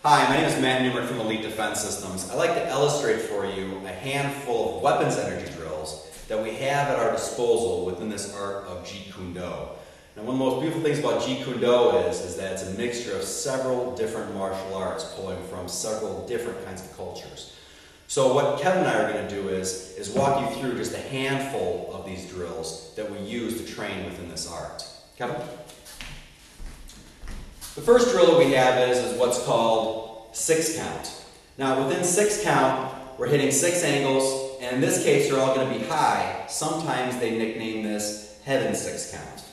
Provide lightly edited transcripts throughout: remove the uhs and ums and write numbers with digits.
Hi, my name is Matt Newman from Elite Defense Systems. I'd like to illustrate for you a handful of weapons energy drills that we have at our disposal within this art of Jeet Kune Do. Now, one of the most beautiful things about Jeet Kune Do is that it's a mixture of several different martial arts pulling from several different kinds of cultures. So what Kevin and I are going to do is walk you through just a handful of these drills that we use to train within this art. Kevin? The first drill that we have is what's called 6 count. Now within 6 count, we're hitting 6 angles, and in this case they're all going to be high. Sometimes they nickname this Heaven 6 count.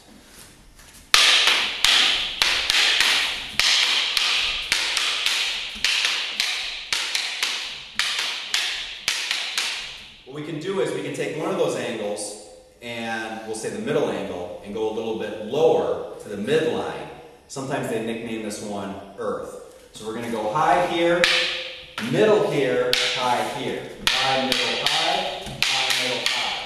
What we can do is we can take one of those angles, and we'll say the middle angle, and go a little bit lower to the midline. Sometimes they nickname this one Earth. So we're going to go high here, middle here, high here. High, middle, high, high, middle, high.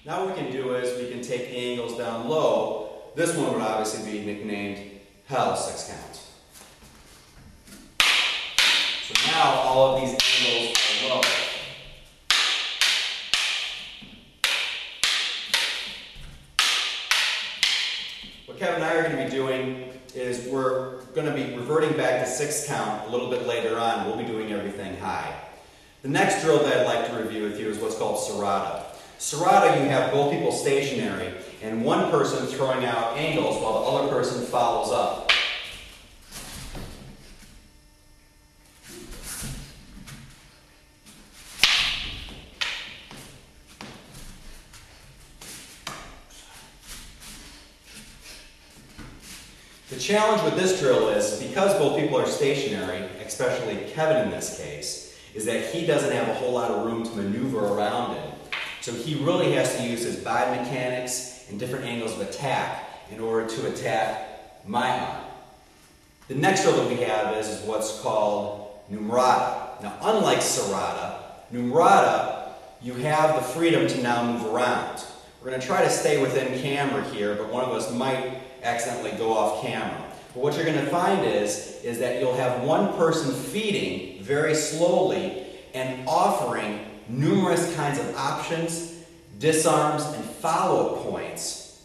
Now what we can do is we can take angles down low. This one would obviously be nicknamed Hell 6 count. So now all of these angles are low. What Kevin and I are going to be doing is we're going to be reverting back to 6 count a little bit later on. We'll be doing everything high. The next drill that I'd like to review with you is what's called Sarada. Sarada, you have both people stationary and one person throwing out angles while the other person follows up. The challenge with this drill is, because both people are stationary, especially Kevin in this case, is that he doesn't have a whole lot of room to maneuver around in. So he really has to use his biomechanics and different angles of attack in order to attack my arm. The next drill that we have is what's called Numrata. Now, unlike Sarada, Numrata, you have the freedom to now move around. We're going to try to stay within camera here, but one of us might accidentally go off camera. But what you're going to find is that you'll have one person feeding very slowly and offering numerous kinds of options, disarms, and follow-up points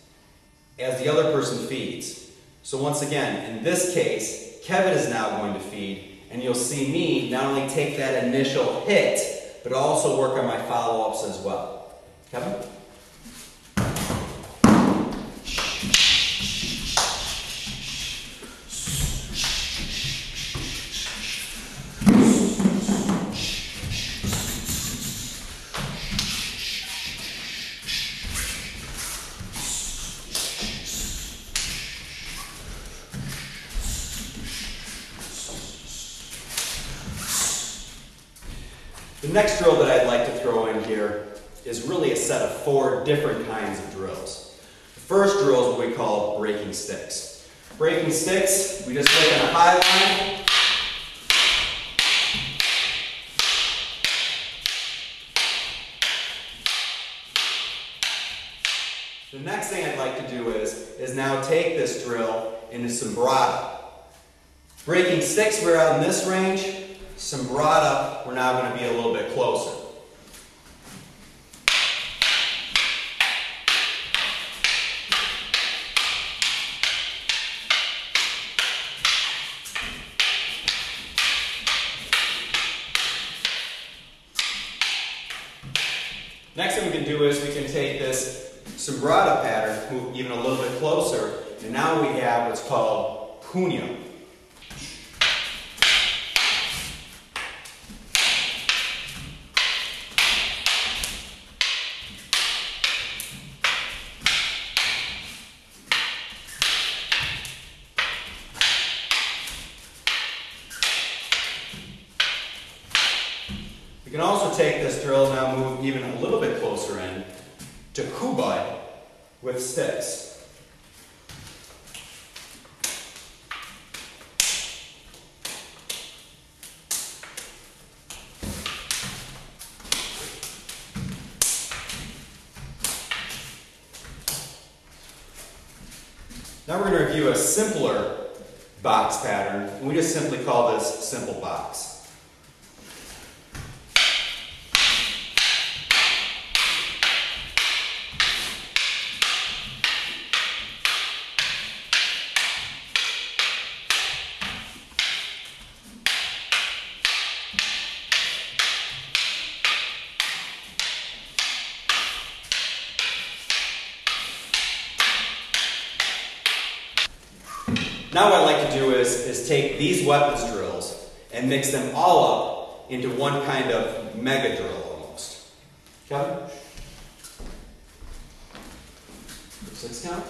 as the other person feeds. So once again, in this case, Kevin is now going to feed, and you'll see me not only take that initial hit, but also work on my follow-ups as well. Kevin? The next drill that I'd like to throw in here is really a set of 4 different kinds of drills. The first drill is what we call breaking sticks. Breaking sticks, we just look on a high line. The next thing I'd like to do is now take this drill into Sombrata. Breaking sticks, we're out in this range. Sombrata, we're now going to be a little bit closer. Next thing we can do is we can take this Sombrata pattern, move even a little bit closer, and now we have what's called Punyo. We can also take this drill, now move even a little bit closer in, to Kubud with sticks. Now we're going to review a simpler box pattern, and we just simply call this simple box. Now what I'd like to do is take these weapons drills and mix them all up into one kind of mega drill almost. Kevin? 6 count.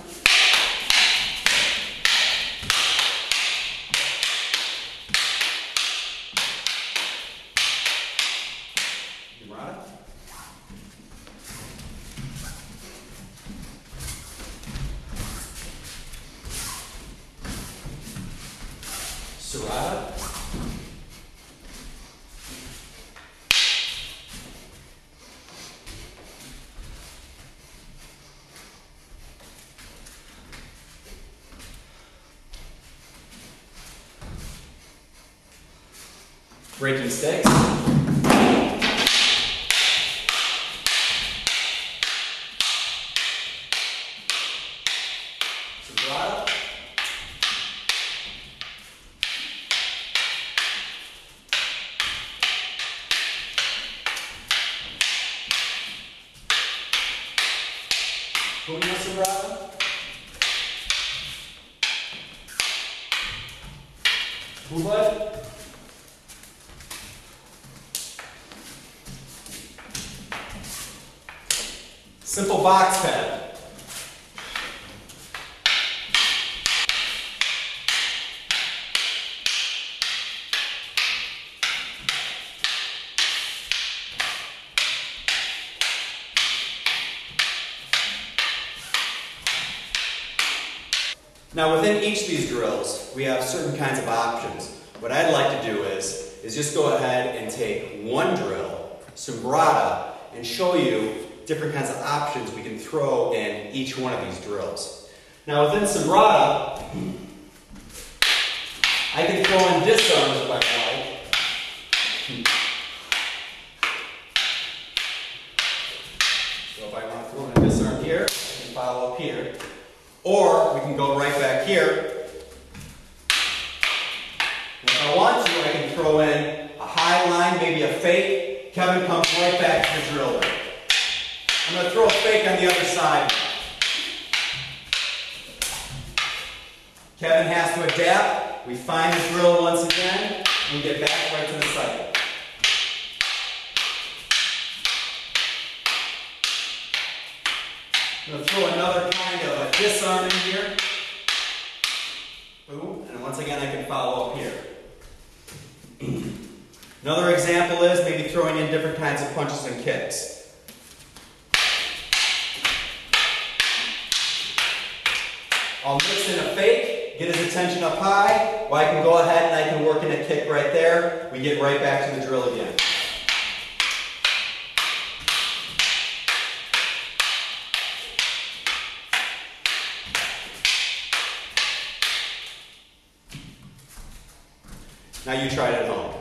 Murata. Serrata. Breaking sticks. Serrata. Pugna Serrata. Bubad. Simple box pad. Now within each of these drills, we have certain kinds of options. What I'd like to do is just go ahead and take one drill, Sombrata, and show you different kinds of options we can throw in each one of these drills. Now within Sombrata, I can throw in disarms if I like. So if I want to throw in a disarm here, I can follow up here. Or we can go right back here. And if I want to, I can throw in a high line, maybe a fake. Kevin comes right back to the drill. I'm going to throw a fake on the other side. Kevin has to adapt. We find the drill once again, and we get back right to the cycle. I'm going to throw another kind of a disarm in here. Boom. And once again, I can follow up here. Another example is maybe throwing in different kinds of punches and kicks. I'll mix in a fake, get his attention up high, or I can go ahead and I can work in a kick right there. We get right back to the drill again. Now you try it at home.